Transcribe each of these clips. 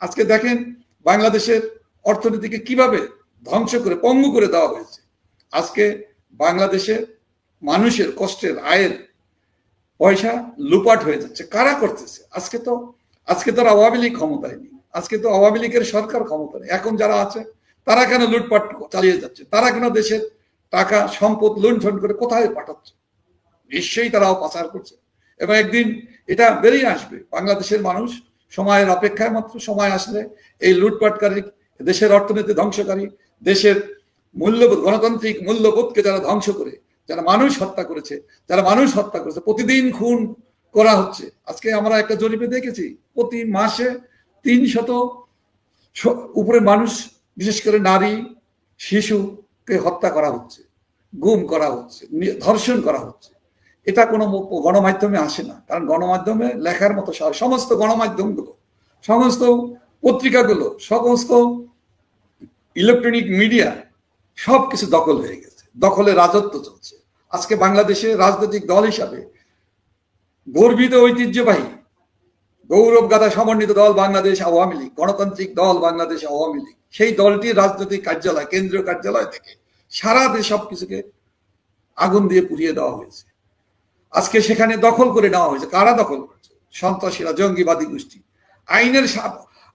আজকে দেখেন বাংলাদেশের অর্থনীতিকে কিভাবে ধ্বংস করে পঙ্গু করে দেওয়া হয়েছে। আজকে বাংলাদেশে মানুষের কষ্টের আয়ের পয়সা লুপাট হয়ে যাচ্ছে। কারা করতেছে? আজকে তো আওয়ামী লীগ ক্ষমতায় নেই, আজকে তো আওয়ামী লীগের সরকার ক্ষমতায় নেই। এখন যারা আছে তারা কেন লুটপাট চালিয়ে যাচ্ছে? তারা কেন দেশের টাকা সম্পদ লুণ্ঠন করে কোথায় পাঠাচ্ছে? নিশ্চয়ই তারাও পাচার করছে এবং একদিন এটা বেরিয়ে আসবে। বাংলাদেশের মানুষ সময়ের অপেক্ষায় মাত্র, সময় আসলে এই লুটপাটকারী, দেশের অর্থনীতি ধ্বংসকারী, দেশের মূল্যবোধ, গণতান্ত্রিক মূল্যবোধকে যারা ধ্বংস করে, যারা মানুষ হত্যা করেছে, প্রতিদিন খুন করা হচ্ছে। আজকে আমরা একটা জরিপে দেখেছি প্রতি মাসে 300 উপরে মানুষ, বিশেষ করে নারী শিশুকে হত্যা করা হচ্ছে, গুম করা হচ্ছে, ধর্ষণ করা হচ্ছে। এটা কোনো গণমাধ্যমে আসে না, কারণ গণমাধ্যমে লেখার মতো সমস্ত গণমাধ্যমগুলো, সমস্ত পত্রিকাগুলো, সমস্ত ইলেকট্রনিক মিডিয়া সবকিছু দখল হয়ে গেছে, দখলে রাজত্ব চলছে। আজকে বাংলাদেশে রাজনৈতিক দল হিসাবে গর্বিত, ঐতিহ্যবাহী, গৌরব গাথা সমন্বিত দল বাংলাদেশ আওয়ামী লীগ, গণতান্ত্রিক দল বাংলাদেশ আওয়ামী লীগ, সেই দলটির রাজনৈতিক কার্যালয়, কেন্দ্রীয় কার্যালয় থেকে সারা দেশ সবকিছুকে আগুন দিয়ে পুড়িয়ে দেওয়া হয়েছে। আজকে সেখানে দখল করে নেওয়া হয়েছে। কারা দখল করছে? সন্ত্রাসীরা, জঙ্গিবাদী গোষ্ঠী।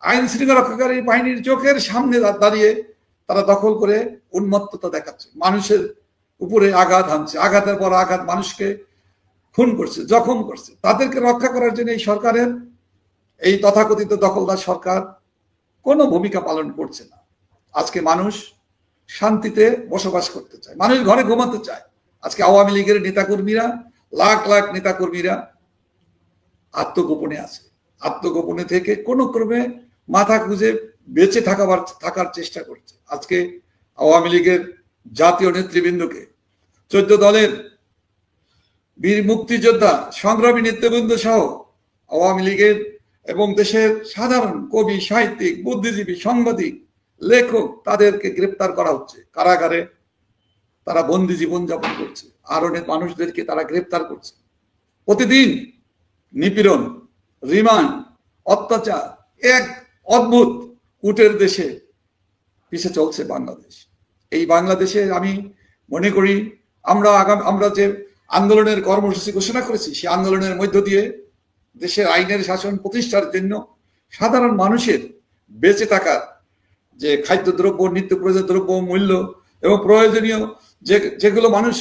আইন শৃঙ্খলা রক্ষাকারী বাহিনীর চোখের সামনে দাঁড়িয়ে তারা দখল করে উন্মত্ততা দেখাচ্ছে, মানুষের উপরে আঘাত হানছে, আঘাতের পর আঘাত, মানুষকে খুন করছে, জখম করছে। তাদেরকে রক্ষা করার জন্য এই সরকারের, এই তথাকথিত দখলদার সরকার কোনো ভূমিকা পালন করছে না। আজকে মানুষ শান্তিতে বসবাস করতে চায়, মানুষ ঘরে ঘুমাতে চায়। আজকে আওয়ামী লীগের নেতাকর্মীরা, লাখ লাখ নেতাকর্মীরা আত্মগোপনে আছে। আত্মগোপনে থেকে কোনো ক্রমে মাথা খুঁজে বেঁচে থাকার চেষ্টা করছে। আজকে আওয়ামী লীগের জাতীয় নেতৃবৃন্দকে, 14 দলের বীর মুক্তিযোদ্ধা, সংগ্রামী নেতৃবৃন্দ সহ আওয়ামী লীগের এবং দেশের সাধারণ কবি, সাহিত্যিক, বুদ্ধিজীবী, সাংবাদিক, লেখক, তাদেরকে গ্রেপ্তার করা হচ্ছে। কারাগারে তারা বন্দি জীবন যাপন করছে। আরো মানুষদেরকে তারা গ্রেপ্তার করছে। প্রতিদিন নিপীড়ন, রিমান্ড, অত্যাচার, এক অদ্ভুত উটের দেশে পিছে চলছে বাংলাদেশ। এই বাংলাদেশে আমি মনে করি আমরা যে আন্দোলনের কর্মসূচি ঘোষণা করেছি, সেই আন্দোলনের মধ্য দিয়ে দেশের আইনের শাসন প্রতিষ্ঠার জন্য সাধারণ মানুষের বেঁচে থাকার যে খাদ্যদ্রব্য, নিত্য প্রয়োজনীয় দ্রব্য মূল্য এবং প্রয়োজনীয় যেগুলো মানুষ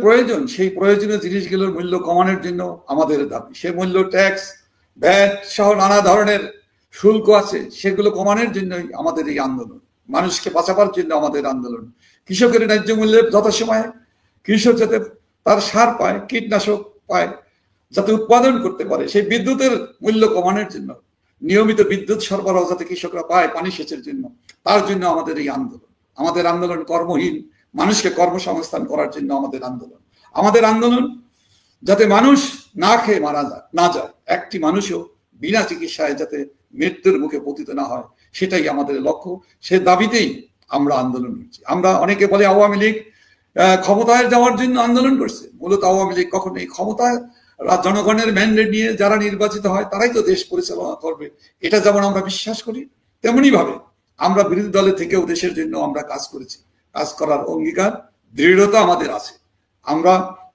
প্রয়োজন, সেই প্রয়োজনীয় জিনিসগুলোর মূল্য কমানোর জন্য আমাদের দাবি। সে মূল্য, ট্যাক্স, ভ্যাট সহ নানা ধরনের শুল্ক আছে, সেগুলো কমানোর জন্যই আমাদের এই আন্দোলন, মানুষকে বাঁচাবার জন্য আমাদের আন্দোলন। কৃষকের ন্যায্য মূল্যে যথাসময়ে কৃষক যাতে তার সার পায়, কীটনাশক পায়, যাতে উৎপাদন করতে পারে, সেই বিদ্যুতের মূল্য কমানোর জন্য, নিয়মিত বিদ্যুৎ সরবরাহ যাতে কৃষকরা পায় পানি সেচের জন্য, তার জন্য আমাদের এই আন্দোলন। আমাদের আন্দোলন কর্মহীন মানুষকে কর্মসংস্থান করার জন্য আমাদের আন্দোলন। আমাদের আন্দোলন যাতে মানুষ না খেয়ে মারা না যায়, একটি মানুষও বিনা চিকিৎসায় যাতে মৃত্যুর মুখে পতিত না হয়, সেটাই আমাদের লক্ষ্য। সে দাবিতেই আমরা আন্দোলন করছি। আমরা অনেকে বলে আওয়ামী লীগ ক্ষমতায় যাওয়ার জন্য আন্দোলন করছে। মূলত আওয়ামী লীগ কখনো এই ক্ষমতায়, জনগণের ম্যান্ডেট নিয়ে যারা নির্বাচিত হয় তারাই তো দেশ পরিচালনা করবে, এটা যেমন আমরা বিশ্বাস করি, তেমনি ভাবে আমরা বিরোধী দলে থেকেও দেশের জন্য আমরা কাজ করেছি। কাজ করার অঙ্গীকার, দৃঢ়তা আমাদের আছে। আমরা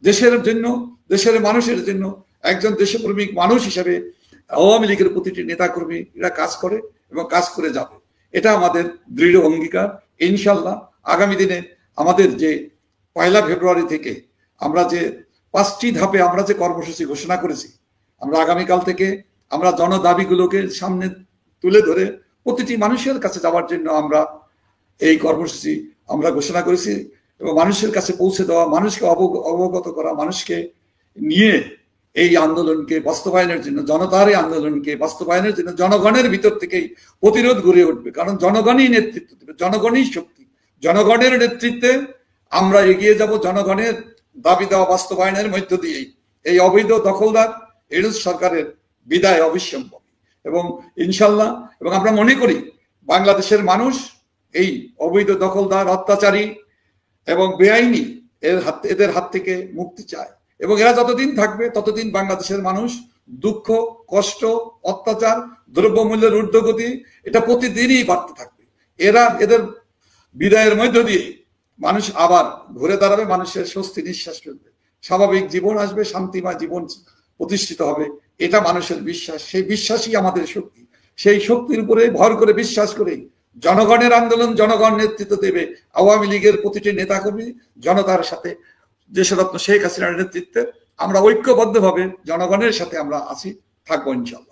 দেশের জন্য, দেশের মানুষের জন্য একজন দেশপ্রেমিক মানুষ হিসেবে আওয়ামী লীগের প্রতিটি নেতাকর্মী এরা কাজ করে এবং কাজ করে যাবে, এটা আমাদের দৃঢ় অঙ্গীকার। ইনশাল্লাহ আগামী দিনে আমাদের যে 1 ফেব্রুয়ারি থেকে আমরা যে 5টি ধাপে আমরা যে কর্মসূচি ঘোষণা করেছি, আমরা আগামীকাল থেকে আমরা জনদাবিগুলোকে সামনে তুলে ধরে প্রতিটি মানুষের কাছে যাওয়ার জন্য আমরা এই কর্মসূচি আমরা ঘোষণা করেছি এবং মানুষের কাছে পৌঁছে দেওয়া, মানুষকে অবগত করা, মানুষকে নিয়ে এই আন্দোলনকে বাস্তবায়নের জন্য, জনতার এই আন্দোলনকে বাস্তবায়নের জন্য জনগণের ভিতর থেকেই প্রতিরোধ গড়ে উঠবে। কারণ জনগণই নেতৃত্ব দেবে, জনগণই শক্তি। জনগণের নেতৃত্বে আমরা এগিয়ে যাব। জনগণের দাবি দেওয়া বাস্তবায়নের মধ্য দিয়েই এই অবৈধ দখলদার ইউনূস সরকারের বিদায় অবিসম্ভাবী এবং ইনশাল্লাহ, এবং আমরা মনে করি বাংলাদেশের মানুষ এই অবৈধ দখলদার, অত্যাচারী এবং বেআইনি এদের হাত থেকে মুক্তি চায় এবং এরা যতদিন থাকবে ততদিন বাংলাদেশের মানুষ দুঃখ, কষ্ট, অত্যাচার, দ্রব্যমূল্যের ঊর্ধ্বগতি এটা প্রতিদিনই বাড়তে থাকবে। এদের বিদায়ের মধ্য দিয়ে মানুষ আবার ঘুরে দাঁড়াবে, মানুষের স্বস্তি নিঃশ্বাস ফেলবে, স্বাভাবিক জীবন আসবে, শান্তিময় জীবন প্রতিষ্ঠিত হবে। এটা মানুষের বিশ্বাস, সেই বিশ্বাসই আমাদের শক্তি। সেই শক্তির উপরে ভর করে, বিশ্বাস করে জনগণের আন্দোলন, জনগণ নেতৃত্ব দেবে। আওয়ামী লীগের প্রতিটি নেতাকর্মী জনতার সাথে, দেশরত্ন শেখ হাসিনার নেতৃত্বে আমরা ঐক্যবদ্ধভাবে জনগণের সাথে আমরা আছি, থাকবো ইনশাআল্লাহ।